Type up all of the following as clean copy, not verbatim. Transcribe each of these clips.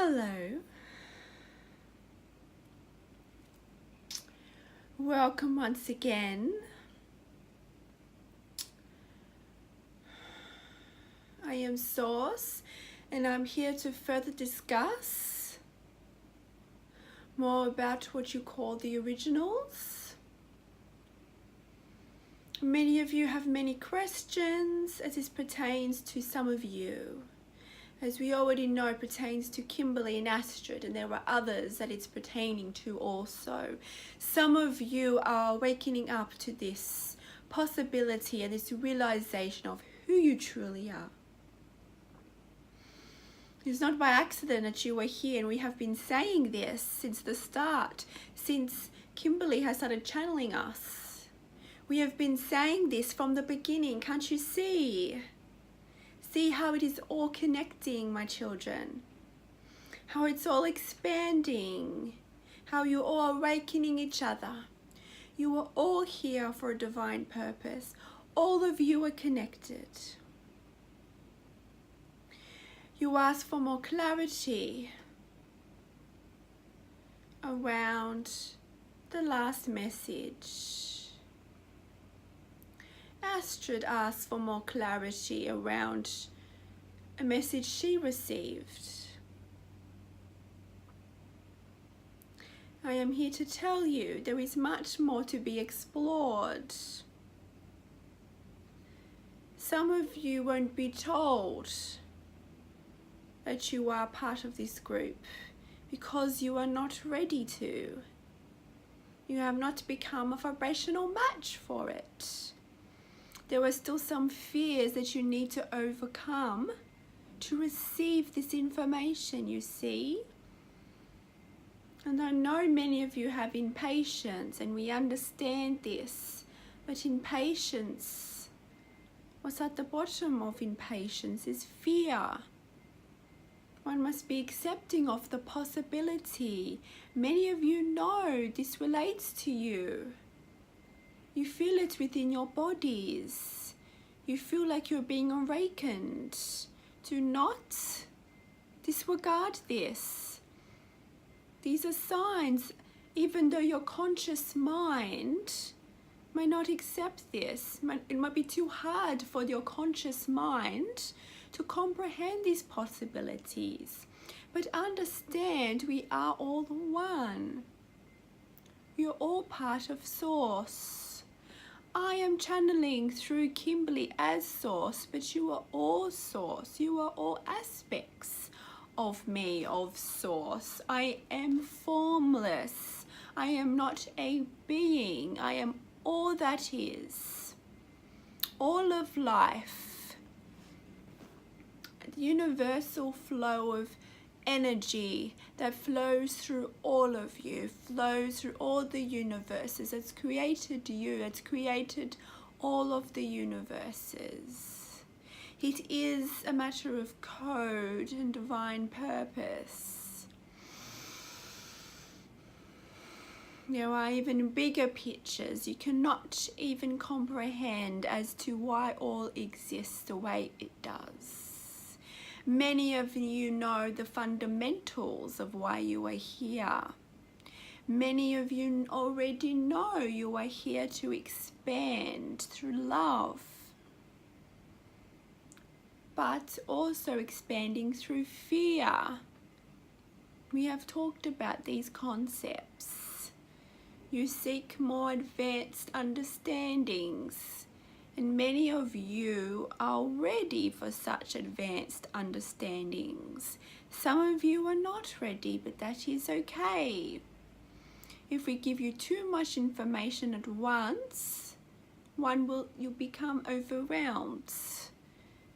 Hello. Welcome once again. I am Source, and I'm here to further discuss more about what you call the originals. Many of you have many questions as this pertains to some of you. As we already know, it pertains to Kimberly and Astrid, and there are others that it's pertaining to also. Some of you are awakening up to this possibility and this realization of who you truly are. It's not by accident that you are here, and we have been saying this since the start, since Kimberly has started channeling us. We have been saying this from the beginning, can't you see? See how it is all connecting, my children. How it's all expanding. How you're all awakening each other. You are all here for a divine purpose. All of you are connected. You ask for more clarity around the last message. Astrid asked for more clarity around a message she received. I am here to tell you there is much more to be explored. Some of you won't be told that you are part of this group because you are not ready to. You have not become a vibrational match for it. There are still some fears that you need to overcome to receive this information, you see. And I know many of you have impatience, and we understand this, but impatience, what's at the bottom of impatience is fear. One must be accepting of the possibility. Many of you know this relates to you. You feel it within your bodies. You feel like you're being awakened. Do not disregard this. These are signs, even though your conscious mind may not accept this. It might be too hard for your conscious mind to comprehend these possibilities. But understand, we are all one. We are all part of Source. I am channeling through Kimberly as Source, but you are all Source. You are all aspects of me, of Source. I am formless. I am not a being. I am all that is. All of life. The universal flow of energy that flows through all of you, flows through all the universes. It's created you, it's created all of the universes. It is a matter of code and divine purpose. There are even bigger pictures you cannot even comprehend as to why all exists the way it does. Many of you know the fundamentals of why you are here. Many of you already know you are here to expand through love, but also expanding through fear. We have talked about these concepts. You seek more advanced understandings. And many of you are ready for such advanced understandings. Some of you are not ready, but that is okay. If we give you too much information at once, you'll become overwhelmed,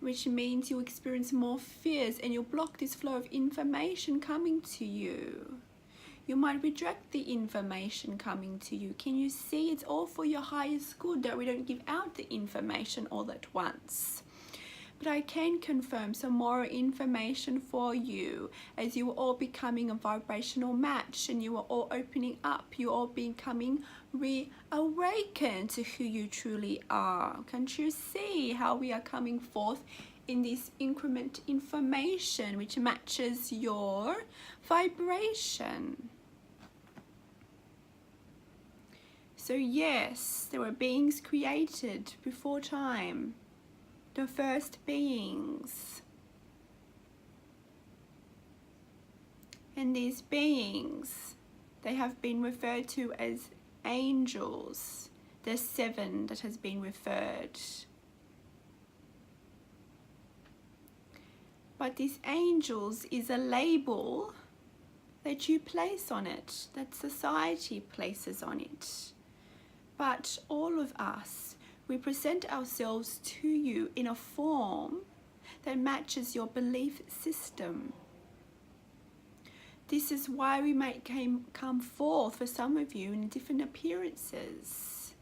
which means you'll experience more fears and you'll block this flow of information coming to you. You might reject the information coming to you. Can you see? It's all for your highest good that we don't give out the information all at once. But I can confirm some more information for you as you are all becoming a vibrational match and you are all opening up. You are all becoming reawakened to who you truly are. Can't you see how we are coming forth in this increment information which matches your vibration. So yes, there were beings created before time, the first beings. And these beings, they have been referred to as angels. There's 7 that has been referred. But these angels is a label that you place on it, that society places on it. But all of us, we present ourselves to you in a form that matches your belief system. This is why we may come forth for some of you in different appearances,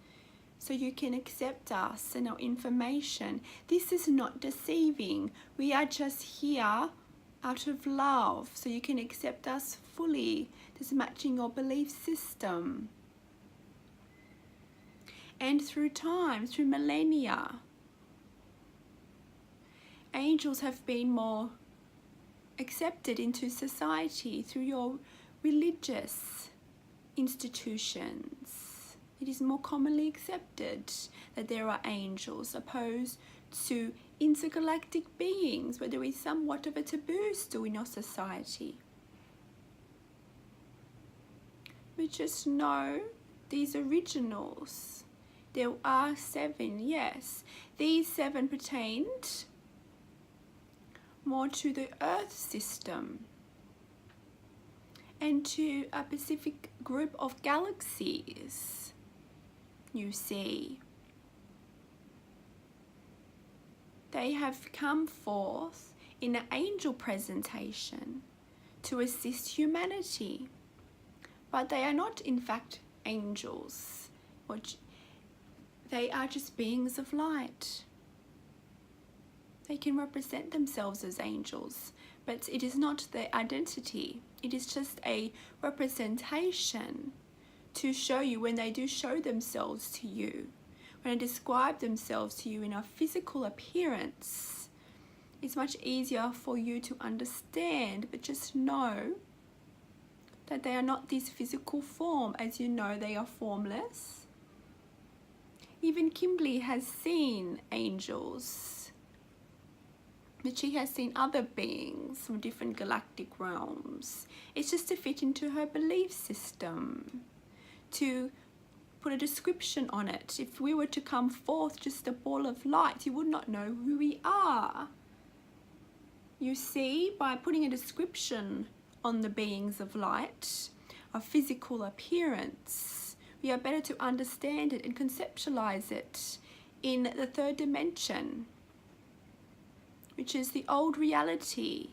so you can accept us and our information. This is not deceiving. We are just here out of love, so you can accept us fully, just matching your belief system. And through time, through millennia, angels have been more accepted into society through your religious institutions. It is more commonly accepted that there are angels opposed to intergalactic beings, where there is somewhat of a taboo still in our society. But just know these originals. There are 7, yes. These 7 pertained more to the Earth system and to a specific group of galaxies, you see. They have come forth in an angel presentation to assist humanity, but they are not in fact angels, they are just beings of light. They can represent themselves as angels, but it is not their identity. It is just a representation to show you when they do show themselves to you, when they describe themselves to you in a physical appearance. It's much easier for you to understand, but just know that they are not this physical form. As you know, they are formless. Even Kimberly has seen angels, but she has seen other beings from different galactic realms. It's just to fit into her belief system, to put a description on it. If we were to come forth just a ball of light, you would not know who we are. You see, by putting a description on the beings of light, a physical appearance, we are better to understand it and conceptualize it in the 3rd dimension, which is the old reality.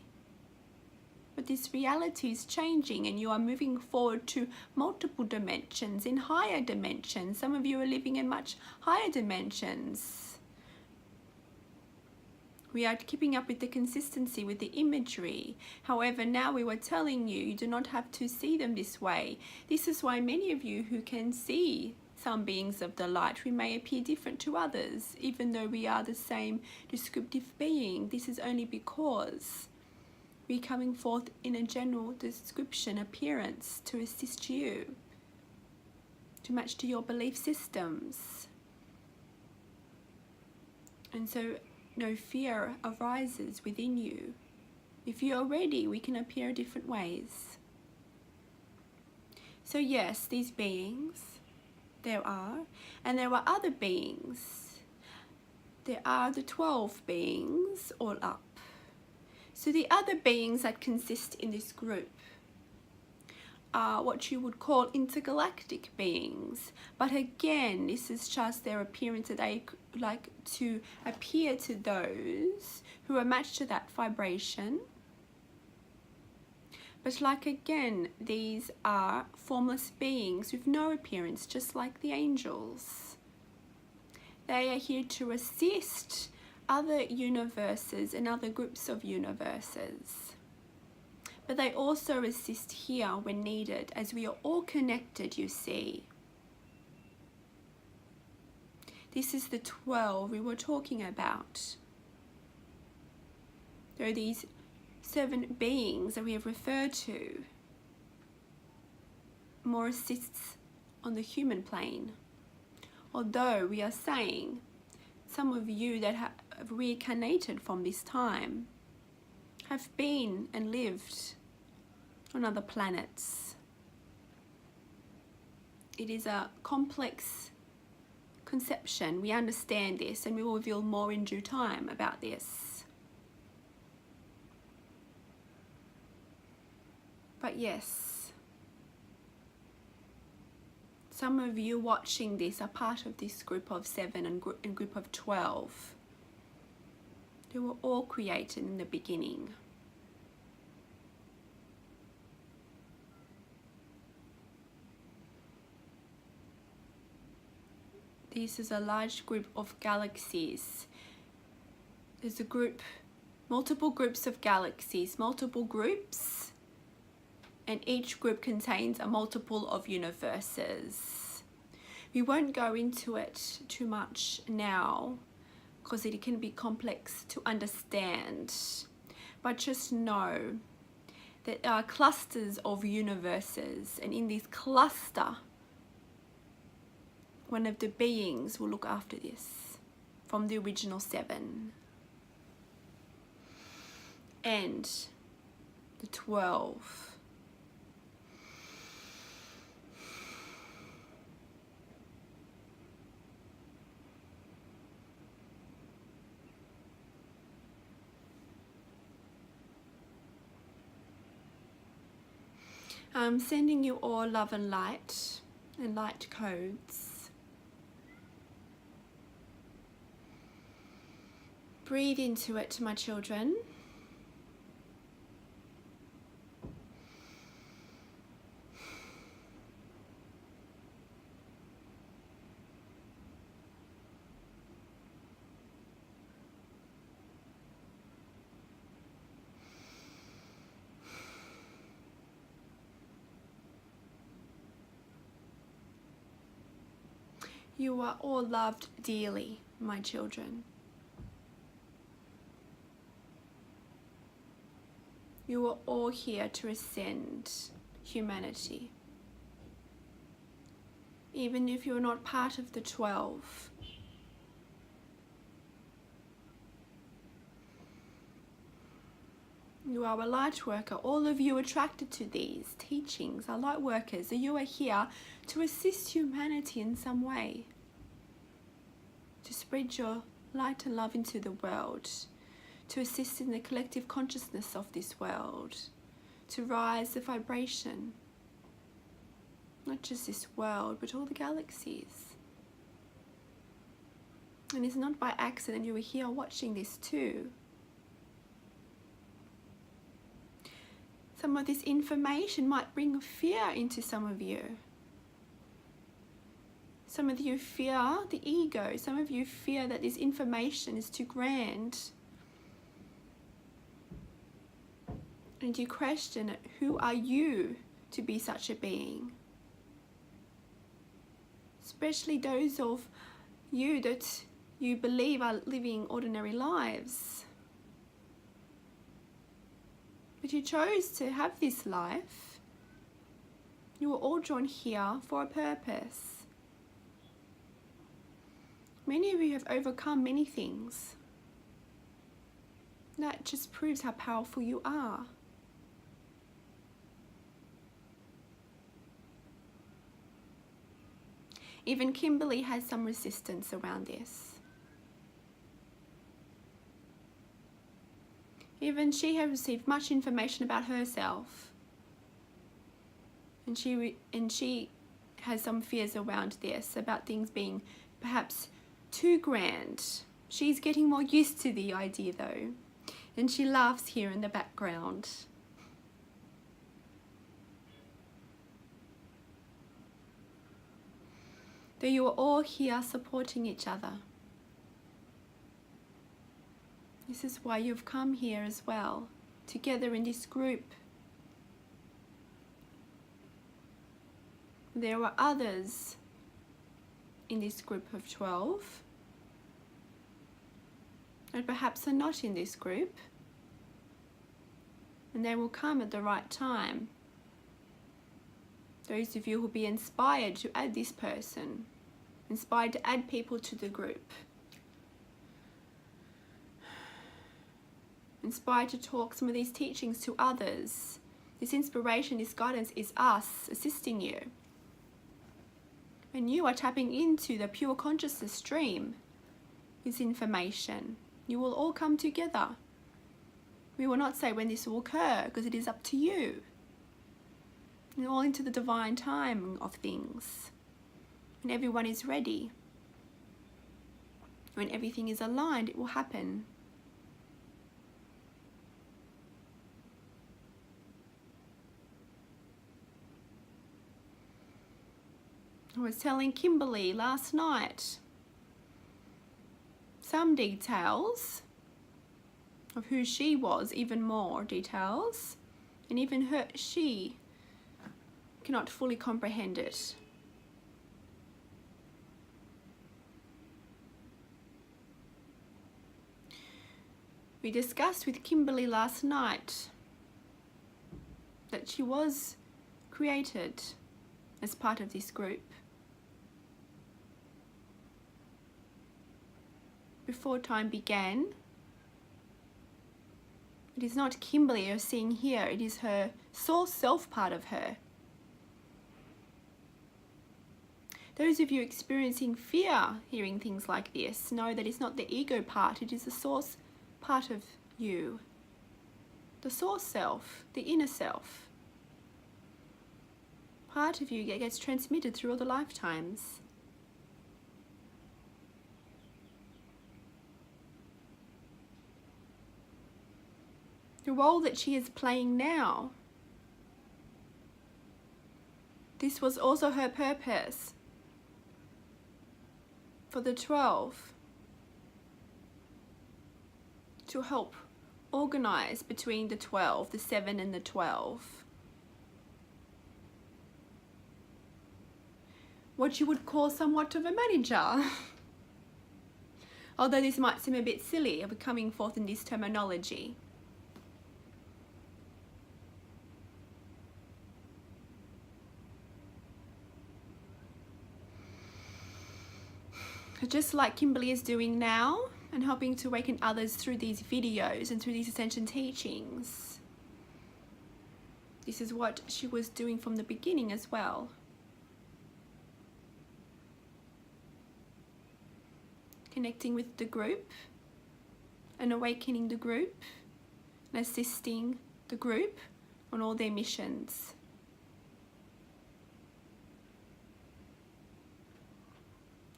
But this reality is changing, and you are moving forward to multiple dimensions, in higher dimensions. Some of you are living in much higher dimensions. We are keeping up with the consistency, with the imagery. However, now we were telling you, you do not have to see them this way. This is why many of you who can see some beings of the light, we may appear different to others, even though we are the same descriptive being. This is only because we're coming forth in a general description appearance to assist you, to match to your belief systems. And so no fear arises within you. If you are ready, we can appear different ways. So yes, these beings, there are, and there are other beings. There are the 12 beings all up. So the other beings that consist in this group are what you would call intergalactic beings. But again, this is just their appearance, that they like to appear to those who are matched to that vibration. But like again, these are formless beings with no appearance, just like the angels. They are here to assist other universes and other groups of universes. But they also assist here when needed, as we are all connected, you see. This is the 12 we were talking about. There are these 7 beings that we have referred to, more assists on the human plane. Although we are saying some of you that have reincarnated from this time have been and lived on other planets. It is a complex conception. We understand this, and we will reveal more in due time about this. But yes, some of you watching this are part of this group of 7 and group of 12. They were all created in the beginning. This is a large group of galaxies. There's a group, multiple groups of galaxies, multiple groups, and each group contains a multiple of universes. We won't go into it too much now because it can be complex to understand, but just know that there are clusters of universes, and in this cluster, one of the beings will look after this from the original 7. And the 12. I'm sending you all love and light codes. Breathe into it, my children. You are all loved dearly, my children. You are all here to ascend humanity. Even if you're not part of the 12. You are a light worker. All of you attracted to these teachings are light workers. So you are here to assist humanity in some way. To spread your light and love into the world. To assist in the collective consciousness of this world. To rise the vibration. Not just this world, but all the galaxies. And it's not by accident you are here watching this too. Some of this information might bring fear into some of you. Some of you fear the ego. Some of you fear that this information is too grand. And you question it. Who are you to be such a being? Especially those of you that you believe are living ordinary lives. But you chose to have this life. You were all drawn here for a purpose. Many of you have overcome many things. That just proves how powerful you are. Even Kimberly has some resistance around this. Even she has received much information about herself. And she has some fears around this, about things being perhaps too grand. She's getting more used to the idea though. And she laughs here in the background. Though you are all here supporting each other. This is why you've come here as well, together in this group. There are others in this group of 12 that perhaps are not in this group, and they will come at the right time. Those of you who will be inspired to add this person, inspired to add people to the group, inspired to talk some of these teachings to others. This inspiration, this guidance is us assisting you. And you are tapping into the pure consciousness stream, this information. You will all come together. We will not say when this will occur, because it is up to you. You're all into the divine time of things. When everyone is ready, when everything is aligned, it will happen. I was telling Kimberly last night some details of who she was, even more details, and even she cannot fully comprehend it. We discussed with Kimberly last night that she was created as part of this group. Before time began, it is not Kimberly you're seeing here, it is her soul self part of her. Those of you experiencing fear hearing things like this know that it's not the ego part, it is the source part of you. The source self, the inner self. Part of you gets transmitted through all the lifetimes. The role that she is playing now, this was also her purpose for the 12, to help organize between the 12, the 7 and the 12. What you would call somewhat of a manager. Although this might seem a bit silly of coming forth in this terminology. Just like Kimberly is doing now, and helping to awaken others through these videos and through these Ascension Teachings. This is what she was doing from the beginning as well. Connecting with the group and awakening the group and assisting the group on all their missions.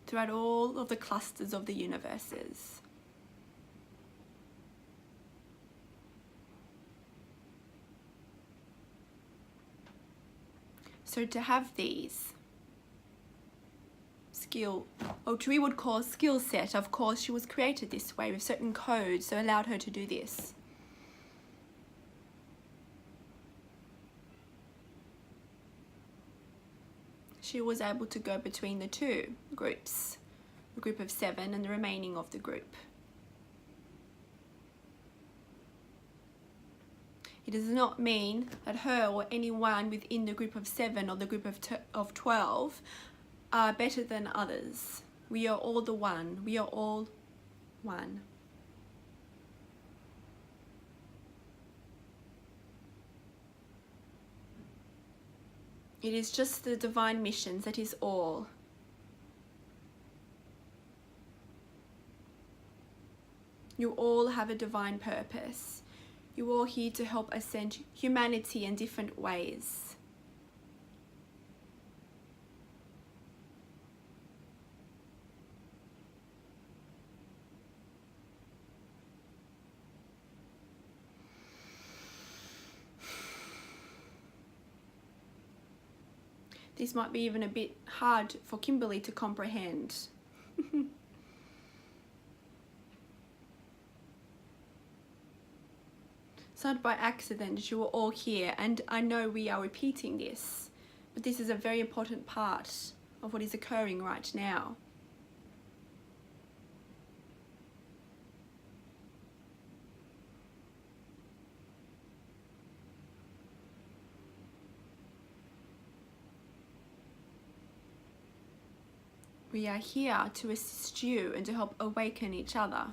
Throughout all of the clusters of the universes. So to have these we would call skill set, of course she was created this way with certain codes that allowed her to do this. She was able to go between the two groups, the group of 7 and the remaining of the group. It does not mean that her or anyone within the group of 7 or the group of 12 are better than others. We are all the one. We are all one. It is just the divine missions, that is all. You all have a divine purpose. You're all here to help ascend humanity in different ways. This might be even a bit hard for Kimberly to comprehend. It's not by accident that you are all here, and I know we are repeating this, but this is a very important part of what is occurring right now. We are here to assist you and to help awaken each other.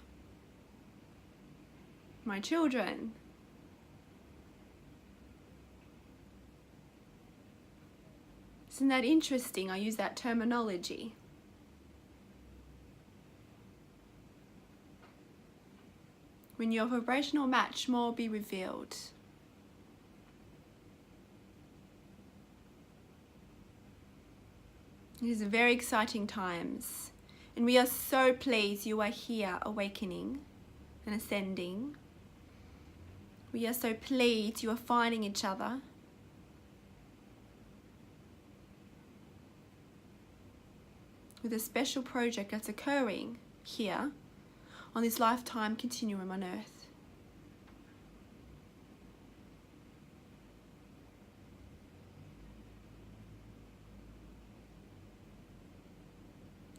My children, isn't that interesting? I use that terminology. When your vibrational match, more will be revealed. It is very exciting times, and we are so pleased you are here awakening and ascending. We are so pleased you are finding each other. With a special project that's occurring here on this lifetime continuum on Earth.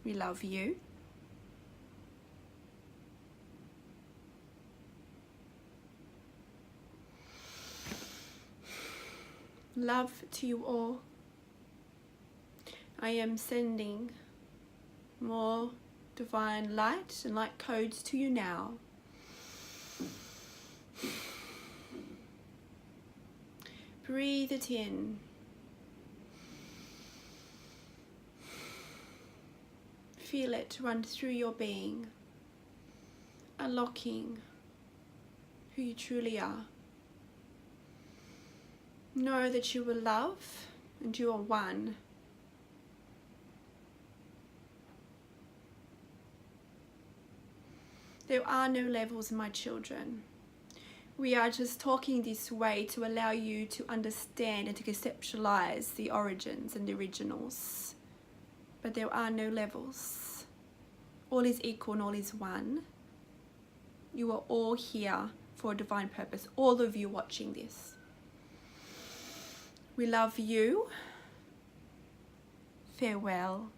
We love you. Love to you all. I am sending more divine light and light codes to you now. Breathe it in. Feel it run through your being, unlocking who you truly are. Know that you are love and you are one. There are no levels, my children. We are just talking this way to allow you to understand and to conceptualize the origins and the originals. But there are no levels. All is equal and all is one. You are all here for a divine purpose. All of you watching this. We love you. Farewell.